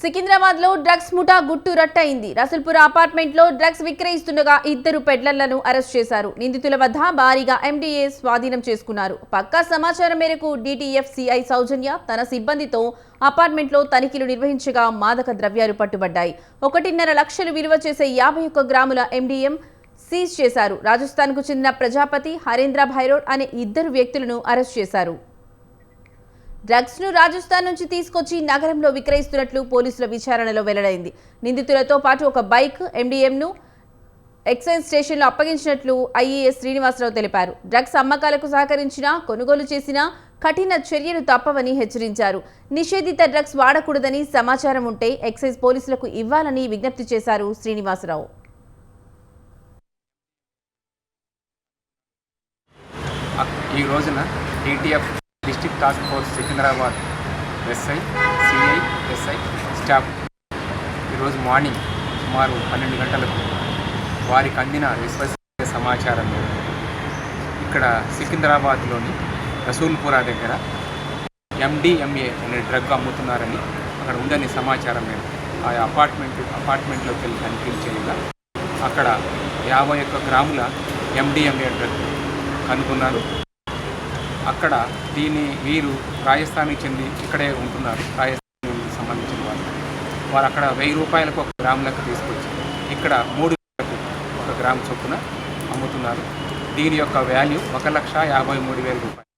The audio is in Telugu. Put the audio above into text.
సికింద్రాబాద్ లో డ్రగ్స్ ముఠా గుట్టు రట్టయింది. రసూల్పుర అపార్ట్మెంట్ లో డ్రగ్స్ విక్రయిస్తుండగా ఇద్దరు పెడ్లర్లను అరెస్ట్ చేశారు. నిందితుల వద్ద భారీగా ఎండీఏ స్వాధీనం చేసుకున్నారు. పక్కా సమాచారం మేరకు డీటీఎఫ్ సిఐ సౌజన్య తన సిబ్బందితో అపార్ట్మెంట్ లో తనిఖీలు నిర్వహించగా మాదక ద్రవ్యాలు పట్టుబడ్డాయి. 1.5 లక్షలు విలువ చేసే 51 గ్రాముల ఎండీఎం సీజ్ చేశారు. రాజస్థాన్ కు చెందిన ప్రజాపతి, హరేంద్ర భైరోడ్ అనే ఇద్దరు వ్యక్తులను అరెస్ట్ చేశారు. డ్రగ్స్ ను రాజస్థాన్ నుంచి తీసుకొచ్చి నగరంలో విక్రయిస్తున్నట్లు పోలీసుల విచారణలో వెల్లడైంది. నిందితులతో పాటు ఒక బైక్, ఎండీఎంను ఎక్సైజ్ స్టేషన్లో అప్పగించినట్లు ఐఏఎస్ శ్రీనివాసరావు తెలిపారు. డ్రగ్స్ అమ్మకాలకు సహకరించినా, కొనుగోలు చేసినా కఠిన చర్యలు తప్పవని హెచ్చరించారు. నిషేధిత డ్రగ్స్ వాడకూడదని సమాచారం ఉంటే ఎక్సైజ్ పోలీసులకు ఇవ్వాలని విజ్ఞప్తి చేశారు శ్రీనివాసరావు. ఈ రోజున DTF district task force Secunderabad SI, CI, SI staff ఈరోజు మార్నింగ్ సుమారు 12 గంటలకు వారికి అందిన విశ్వసనీయ సమాచారం మేరకు ఇక్కడ సికింద్రాబాద్లోని రసూల్పుర దగ్గర MDMA అనే డ్రగ్ అమ్ముతున్నారని అక్కడ ఉందని సమాచారం మేరకు ఆ అపార్ట్మెంట్లోకి వెళ్ళి తనిఖీలు చేయగా అక్కడ 51 గ్రాముల MDMA డ్రగ్ కనుగొన్నారు. అక్కడ వీరు రాజస్థాన్కి చెంది ఇక్కడే ఉంటున్నారు. రాజస్థాన్కి సంబంధించిన వారు అక్కడ 1000 రూపాయలకు 1 గ్రాము లెక్క తీసుకొచ్చి ఇక్కడ 3 1 గ్రాము చొప్పున అమ్ముతున్నారు. దీని యొక్క వాల్యూ 1,53,000 రూపాయలు.